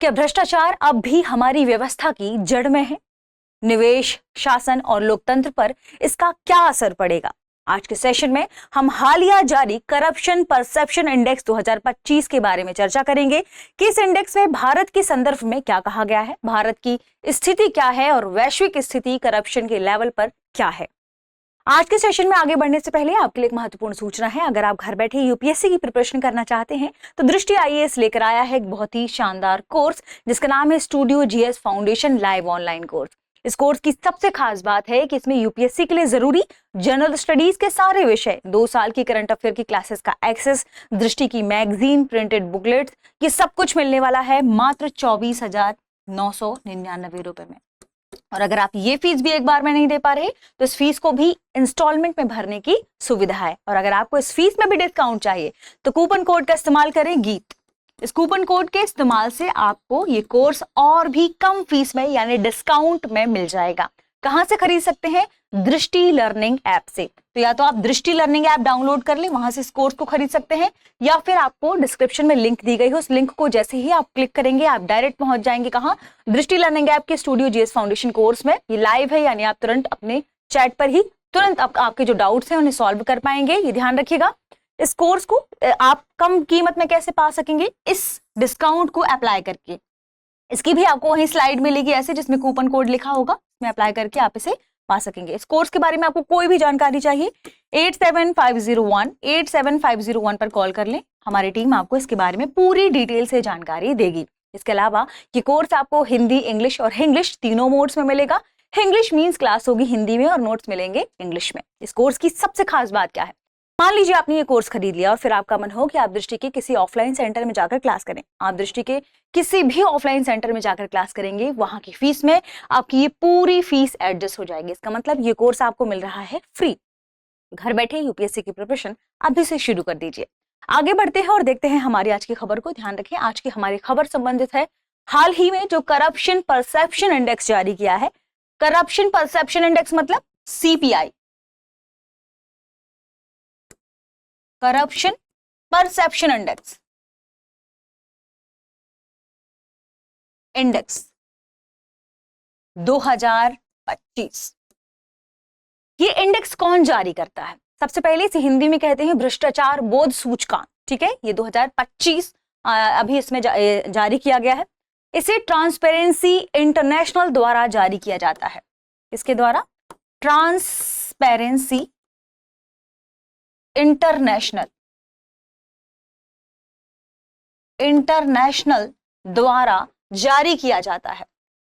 क्या भ्रष्टाचार अब भी हमारी व्यवस्था की जड़ में है? निवेश, शासन और लोकतंत्र पर इसका क्या असर पड़ेगा? आज के सेशन में हम हालिया जारी करप्शन परसेप्शन इंडेक्स 2025 के बारे में चर्चा करेंगे कि इस इंडेक्स में भारत के संदर्भ में क्या कहा गया है, भारत की स्थिति क्या है और वैश्विक स्थिति करप्शन के लेवल पर क्या है। आज के सेशन में आगे बढ़ने से पहले आपके लिए एक महत्वपूर्ण सूचना है। अगर आप घर बैठे यूपीएससी की प्रिपरेशन करना चाहते हैं तो दृष्टि आईएएस लेकर आया है एक बहुत ही शानदार कोर्स जिसका नाम है studio GS foundation live online course. इस कोर्स की सबसे खास बात है कि इसमें यूपीएससी के लिए जरूरी जनरल स्टडीज के सारे विषय, 2 साल की करंट अफेयर की क्लासेस का एक्सेस, दृष्टि की मैगजीन, प्रिंटेड बुकलेट्स, ये सब कुछ मिलने वाला है मात्र 24,999 रुपए में। और अगर आप ये फीस भी एक बार में नहीं दे पा रहे तो इस फीस को भी इंस्टॉलमेंट में भरने की सुविधा है। और अगर आपको इस फीस में भी डिस्काउंट चाहिए तो कूपन कोड का इस्तेमाल करें गीत। इस कूपन कोड के इस्तेमाल से आपको ये कोर्स और भी कम फीस में यानी डिस्काउंट में मिल जाएगा। कहां से खरीद सकते हैं? दृष्टि लर्निंग ऐप से। तो या तो आप दृष्टि लर्निंग ऐप डाउनलोड कर लें, वहां से इस कोर्स को खरीद सकते हैं, या फिर आपको डिस्क्रिप्शन में लिंक दी गई है, उस लिंक को जैसे ही आप क्लिक करेंगे आप डायरेक्ट पहुंच जाएंगे कहां? दृष्टि लर्निंग ऐप के स्टूडियो जीएस फाउंडेशन कोर्स में। ये लाइव है यानी आप तुरंत अपने चैट पर ही तुरंत आपके जो डाउट्स हैं उन्हें सॉल्व कर पाएंगे। ये ध्यान रखिएगा। इस कोर्स को आप कम कीमत में कैसे पा सकेंगे? इस डिस्काउंट को अप्लाई करके। इसकी भी आपको वहीं स्लाइड मिलेगी ऐसे जिसमें कूपन कोड लिखा होगा, उसमें अप्लाई करके आप इसे पा सकेंगे। इस कोर्स के बारे में आपको कोई भी जानकारी चाहिए 8750187501 पर कॉल कर लें। हमारी टीम आपको इसके बारे में पूरी डिटेल से जानकारी देगी। इसके अलावा ये कोर्स आपको हिंदी, इंग्लिश और इंग्लिश तीनों मोड्स में मिलेगा। इंग्लिश मींस क्लास होगी हिंदी में और नोट्स मिलेंगे इंग्लिश में। इस कोर्स की सबसे खास बात क्या है? मान लीजिए आपने ये कोर्स खरीद लिया और फिर आपका मन हो कि आप दृष्टि के किसी ऑफलाइन सेंटर में जाकर क्लास करें। आप दृष्टि के किसी भी ऑफलाइन सेंटर में जाकर क्लास करेंगे, वहां की फीस में आपकी ये पूरी फीस एडजस्ट हो जाएगी। इसका मतलब ये कोर्स आपको मिल रहा है फ्री। घर बैठे यूपीएससी की प्रिपरेशन अभी से शुरू कर दीजिए। आगे बढ़ते हैं और देखते हैं हमारी आज की खबर को। ध्यान रखें, आज की हमारी खबर संबंधित है हाल ही में जो करप्शन परसेप्शन इंडेक्स जारी किया है। करप्शन परसेप्शन इंडेक्स मतलब सीपीआई, करप्शन परसेप्शन इंडेक्स 2025। ये इंडेक्स कौन जारी करता है? सबसे पहले इसे हिंदी में कहते हैं भ्रष्टाचार बोध सूचकांक। ठीक है, ये 2025 अभी इसमें जारी किया गया है। इसे ट्रांसपेरेंसी इंटरनेशनल द्वारा जारी किया जाता है। इसके द्वारा ट्रांसपेरेंसी इंटरनेशनल द्वारा जारी किया जाता है।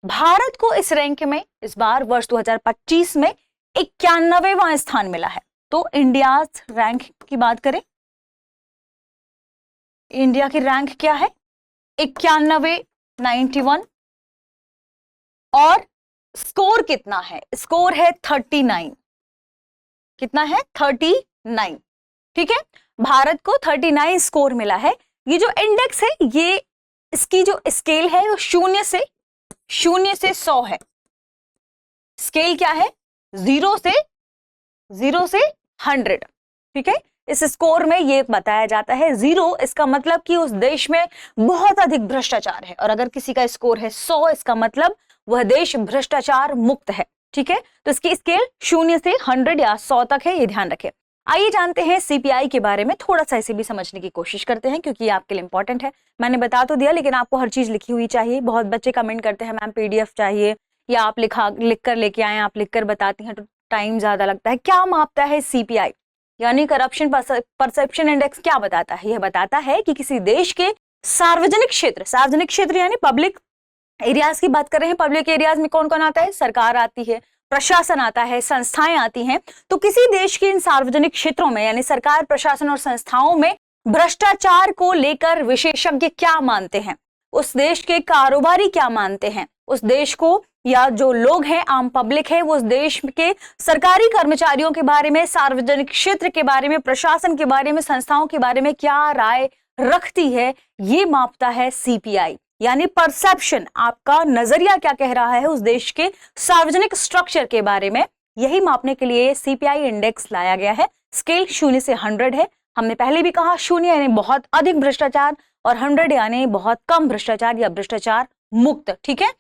भारत को इस रैंक में इस बार वर्ष 2025 में 91वां स्थान मिला है। तो इंडिया रैंक की बात करें, इंडिया की रैंक क्या है? 91 और स्कोर कितना है? स्कोर है 39। कितना है? 39। ठीक है, भारत को 39 स्कोर मिला है। ये जो इंडेक्स है ये इसकी जो स्केल है वो 0 से 100 है। स्केल क्या है? 0 से 100। ठीक है, इस स्कोर में ये बताया जाता है 0 इसका मतलब कि उस देश में बहुत अधिक भ्रष्टाचार है, और अगर किसी का स्कोर है 100 इसका मतलब वह देश भ्रष्टाचार मुक्त है। ठीक है, तो इसकी स्केल 0 से 100 या 100 तक है, ये ध्यान रखें। आइए जानते हैं सीपीआई के बारे में, थोड़ा सा इसे भी समझने की कोशिश करते हैं क्योंकि ये आपके लिए इंपॉर्टेंट है। मैंने बता तो दिया लेकिन आपको हर चीज लिखी हुई चाहिए। बहुत बच्चे कमेंट करते हैं मैम पीडीएफ चाहिए, या आप लिख कर लेके आए, आप लिख कर बताती हैं तो टाइम ज्यादा लगता है। क्या मापता है सीपीआई यानी करप्शन परसेप्शन इंडेक्स? क्या बताता है? यह बताता है कि किसी देश के सार्वजनिक क्षेत्र यानी पब्लिक एरियाज की बात कर रहे हैं। पब्लिक एरियाज में कौन कौन आता है? सरकार आती है, प्रशासन आता है, संस्थाएं आती हैं। तो किसी देश के इन सार्वजनिक क्षेत्रों में यानी सरकार, प्रशासन और संस्थाओं में भ्रष्टाचार को लेकर विशेषज्ञ क्या मानते हैं, उस देश के कारोबारी क्या मानते हैं, उस देश को या जो लोग हैं आम पब्लिक है वो उस देश के सरकारी कर्मचारियों के बारे में, सार्वजनिक क्षेत्र के बारे में, प्रशासन के बारे में, संस्थाओं के बारे में क्या राय रखती है, ये मापता है सीपीआई यानी परसेप्शन। आपका नजरिया क्या कह रहा है उस देश के सार्वजनिक स्ट्रक्चर के बारे में, यही मापने के लिए सीपीआई इंडेक्स लाया गया है। स्केल 0 से 100 है। हमने पहले भी कहा 0 यानी बहुत अधिक भ्रष्टाचार और 100 यानी बहुत कम भ्रष्टाचार या भ्रष्टाचार मुक्त। ठीक है,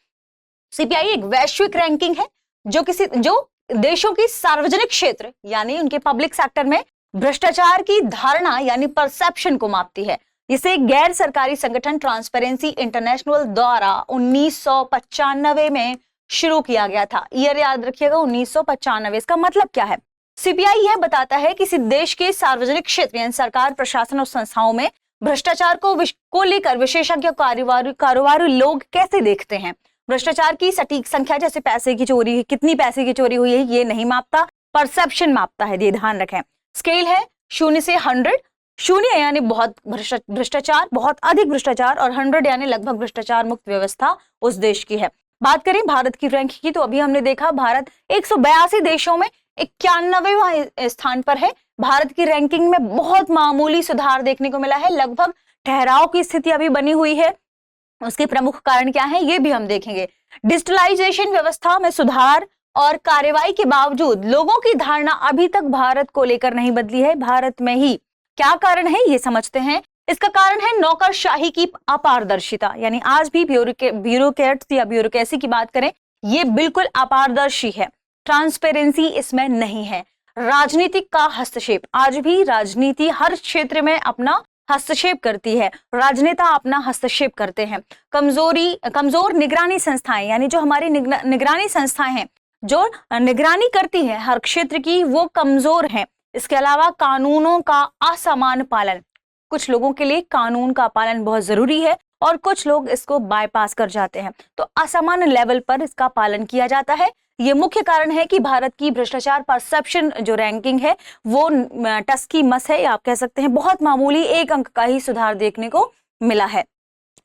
सीपीआई एक वैश्विक रैंकिंग है जो देशों की सार्वजनिक क्षेत्र यानी उनके पब्लिक सेक्टर में भ्रष्टाचार की धारणा यानी परसेप्शन को मापती है। इसे गैर सरकारी संगठन ट्रांसपेरेंसी इंटरनेशनल द्वारा 1995 में शुरू किया गया था। ईयर याद रखिएगा 1995। इसका मतलब क्या है? सीपीआई यह बताता है कि किसी देश के सार्वजनिक क्षेत्र यानी सरकार, प्रशासन और संस्थाओं में भ्रष्टाचार को लेकर विशेषज्ञ कारोबारी लोग कैसे देखते हैं। भ्रष्टाचार की सटीक संख्या जैसे पैसे की चोरी, कितनी पैसे की चोरी हुई है, ये नहीं मापता, परसेप्शन मापता है, ये ध्यान रखें। स्केल है 0 से 100। 0 यानी बहुत भ्रष्टाचार, बहुत अधिक भ्रष्टाचार, और 100 यानी लगभग भ्रष्टाचार मुक्त व्यवस्था उस देश की है। बात करें भारत की रैंक की, तो अभी हमने देखा भारत 182 देशों में 91वां स्थान पर है। भारत की रैंकिंग में बहुत मामूली सुधार देखने को मिला है, लगभग ठहराव की स्थिति अभी बनी हुई है। उसके प्रमुख कारण क्या है ये भी हम देखेंगे। डिजिटलाइजेशन व्यवस्था में सुधार और कार्रवाई के बावजूद लोगों की धारणा अभी तक भारत को लेकर नहीं बदली है। भारत में ही क्या कारण है ये समझते हैं। इसका कारण है नौकरशाही की अपारदर्शिता, यानी आज भी ब्यूरोक्रेट्स या ब्यूरोक्रेसी की बात करें, ये बिल्कुल अपारदर्शी है, ट्रांसपेरेंसी इसमें नहीं है। राजनीतिक का हस्तक्षेप, आज भी राजनीति हर क्षेत्र में अपना हस्तक्षेप करती है, राजनेता अपना हस्तक्षेप करते हैं। कमजोर निगरानी संस्थाएं, यानी जो हमारी निगरानी संस्थाएं हैं जो निगरानी करती है हर क्षेत्र की, वो कमजोर हैं। इसके अलावा कानूनों का असमान पालन, कुछ लोगों के लिए कानून का पालन बहुत जरूरी है और कुछ लोग इसको बाईपास कर जाते हैं, तो असमान लेवल पर इसका पालन किया जाता है। ये मुख्य कारण है कि भारत की भ्रष्टाचार परसेप्शन जो रैंकिंग है वो टस की मस है, आप कह सकते हैं बहुत मामूली 1 अंक का ही सुधार देखने को मिला है।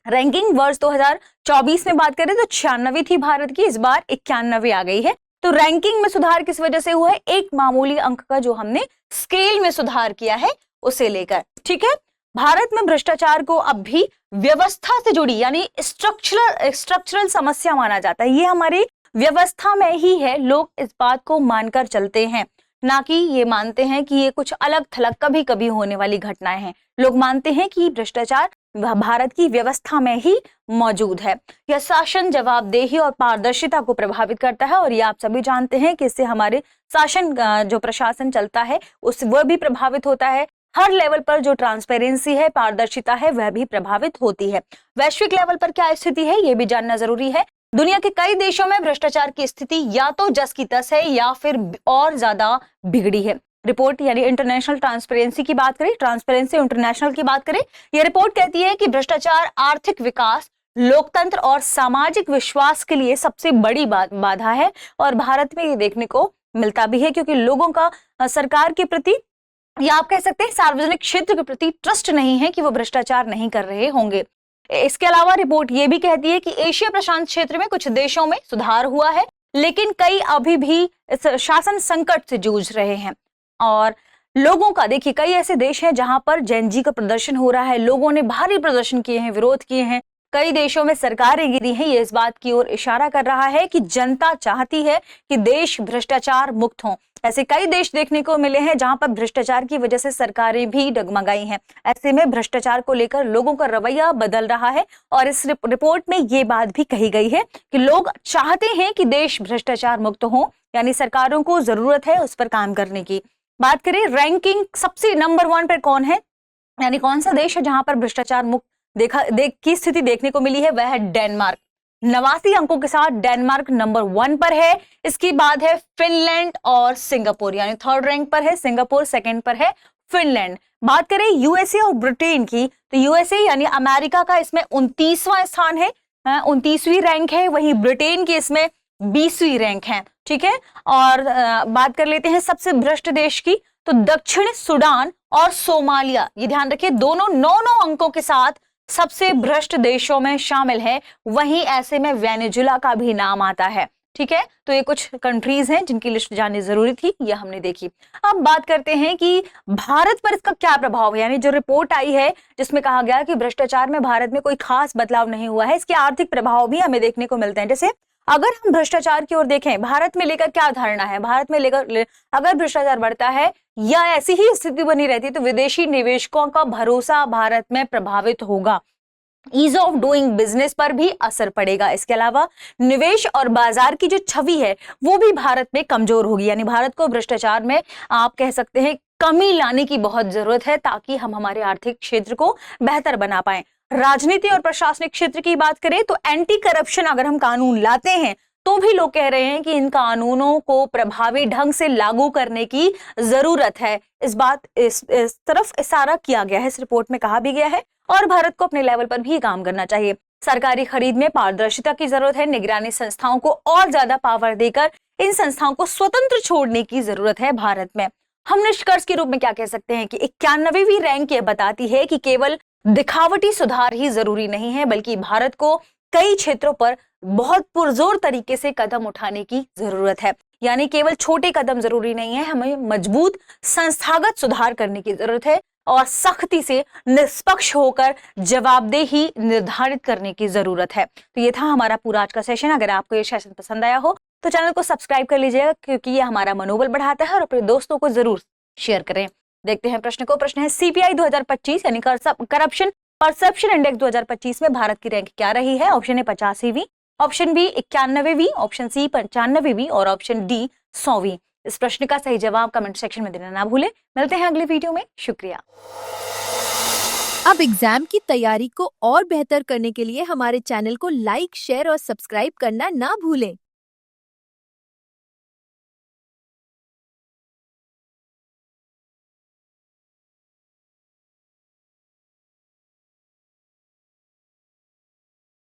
रैंकिंग वर्ष 2024 में बात करें तो 96 थी भारत की, इस बार 91 आ गई है। तो रैंकिंग में सुधार किस वजह से हुआ है? एक मामूली अंक का जो हमने स्केल में सुधार किया है उसे लेकर। ठीक है, भारत में भ्रष्टाचार को अब भी व्यवस्था से जुड़ी यानी स्ट्रक्चरल समस्या माना जाता है। ये हमारी व्यवस्था में ही है, लोग इस बात को मानकर चलते हैं, ना कि ये मानते हैं कि ये कुछ अलग थलग कभी कभी होने वाली घटनाएं हैं। लोग मानते हैं कि भ्रष्टाचार भारत की व्यवस्था में ही मौजूद है। यह शासन, जवाबदेही और पारदर्शिता को प्रभावित करता है, और ये आप सभी जानते हैं कि इससे हमारे शासन जो प्रशासन चलता है वह भी प्रभावित होता है। हर लेवल पर जो ट्रांसपेरेंसी है, पारदर्शिता है, वह भी प्रभावित होती है। वैश्विक लेवल पर क्या स्थिति है ये भी जानना जरूरी है। दुनिया के कई देशों में भ्रष्टाचार की स्थिति या तो जस की तस है या फिर और ज्यादा बिगड़ी है। रिपोर्ट यानी इंटरनेशनल ट्रांसपेरेंसी की बात करें, ट्रांसपेरेंसी इंटरनेशनल की बात करें, यह रिपोर्ट कहती है कि भ्रष्टाचार आर्थिक विकास, लोकतंत्र और सामाजिक विश्वास के लिए सबसे बड़ी बाधा है। और भारत में ये देखने को मिलता भी है, क्योंकि लोगों का सरकार के प्रति या आप कह सकते हैं सार्वजनिक क्षेत्र के प्रति ट्रस्ट नहीं है कि वो भ्रष्टाचार नहीं कर रहे होंगे। इसके अलावा रिपोर्ट ये भी कहती है कि एशिया प्रशांत क्षेत्र में कुछ देशों में सुधार हुआ है, लेकिन कई अभी भी इस शासन संकट से जूझ रहे हैं। और लोगों का देखिए, कई ऐसे देश हैं जहां पर जेनजी का प्रदर्शन हो रहा है, लोगों ने भारी प्रदर्शन किए हैं, विरोध किए हैं, कई देशों में सरकारें गिरी हैं। ये इस बात की ओर इशारा कर रहा है कि जनता चाहती है कि देश भ्रष्टाचार मुक्त हो। ऐसे कई देश देखने को मिले हैं जहां पर भ्रष्टाचार की वजह से सरकारें भी डगमगाई हैं। ऐसे में भ्रष्टाचार को लेकर लोगों का रवैया बदल रहा है, और इस रिपोर्ट में ये बात भी कही गई है कि लोग चाहते हैं कि देश भ्रष्टाचार मुक्त हो, यानी सरकारों को जरूरत है उस पर काम करने की। बात करें रैंकिंग सबसे नंबर 1 पर कौन है, यानी कौन सा देश है जहां पर भ्रष्टाचार मुक्त की स्थिति देखने को मिली है, वह है डेनमार्क। 89 अंकों के साथ डेनमार्क नंबर 1 पर है। इसके बाद है फिनलैंड और सिंगापुर, यानी 3rd रैंक पर है सिंगापुर, 2nd पर है फिनलैंड। बात करें यूएसए और ब्रिटेन की, तो यूएसए यानी अमेरिका का इसमें 29वां स्थान है, 29वीं रैंक है, वहीं ब्रिटेन की इसमें 20वीं रैंक है। ठीक है, और बात कर लेते हैं सबसे भ्रष्ट देश की, तो दक्षिण सूडान और सोमालिया, ये ध्यान रखिए, दोनों 9 अंकों के साथ सबसे भ्रष्ट देशों में शामिल है। वहीं ऐसे में वेनेजुला का भी नाम आता है। ठीक है, तो ये कुछ कंट्रीज हैं जिनकी लिस्ट जाननी जरूरी थी, ये हमने देखी। अब बात करते हैं कि भारत पर इसका क्या प्रभाव है, यानी जो रिपोर्ट आई है जिसमें कहा गया कि भ्रष्टाचार में भारत में कोई खास बदलाव नहीं हुआ है, इसके आर्थिक प्रभाव भी हमें देखने को मिलते हैं। जैसे अगर हम भ्रष्टाचार की ओर देखें, भारत में लेकर क्या धारणा है, भारत में लेकर अगर भ्रष्टाचार बढ़ता है या ऐसी ही स्थिति बनी रहती है तो विदेशी निवेशकों का भरोसा भारत में प्रभावित होगा। ईज ऑफ डूइंग बिजनेस पर भी असर पड़ेगा। इसके अलावा निवेश और बाजार की जो छवि है वो भी भारत में कमजोर होगी, यानी भारत को भ्रष्टाचार में आप कह सकते हैं कमी लाने की बहुत जरूरत है ताकि हम हमारे आर्थिक क्षेत्र को बेहतर बना पाए। राजनीति और प्रशासनिक क्षेत्र की बात करें तो एंटी करप्शन अगर हम कानून लाते हैं तो भी लोग कह रहे हैं कि इन कानूनों को प्रभावी ढंग से लागू करने की जरूरत है। इस तरफ इशारा किया गया है, इस रिपोर्ट में कहा भी गया है। और भारत को अपने लेवल पर भी काम करना चाहिए। सरकारी खरीद में पारदर्शिता की जरूरत है। निगरानी संस्थाओं को और ज्यादा पावर देकर इन संस्थाओं को स्वतंत्र छोड़ने की जरूरत है भारत में। हम निष्कर्ष के रूप में क्या कह सकते हैं कि 91वीं रैंक ये बताती है कि केवल दिखावटी सुधार ही जरूरी नहीं है, बल्कि भारत को कई क्षेत्रों पर बहुत पुरजोर तरीके से कदम उठाने की जरूरत है। यानी केवल छोटे कदम जरूरी नहीं है, हमें मजबूत संस्थागत सुधार करने की जरूरत है और सख्ती से निष्पक्ष होकर जवाबदेही निर्धारित करने की जरूरत है। तो ये था हमारा पूरा आज का सेशन। अगर आपको ये सेशन पसंद आया हो तो चैनल को सब्सक्राइब कर लीजिएगा, क्योंकि ये हमारा मनोबल बढ़ाता है, और अपने दोस्तों को जरूर शेयर करें। देखते हैं प्रश्न को। प्रश्न है सीपीआई 2025 यानी करप्शन परसेप्शन इंडेक्स 2025 में भारत की रैंक क्या रही है? ऑप्शन ए 85वीं, ऑप्शन बी 91वीं, ऑप्शन सी 95वीं और ऑप्शन डी 100वीं। इस प्रश्न का सही जवाब कमेंट सेक्शन में देना ना भूलें। मिलते हैं अगले वीडियो में। शुक्रिया। अब एग्जाम की तैयारी को और बेहतर करने के लिए हमारे चैनल को लाइक, शेयर और सब्सक्राइब करना ना भूलें।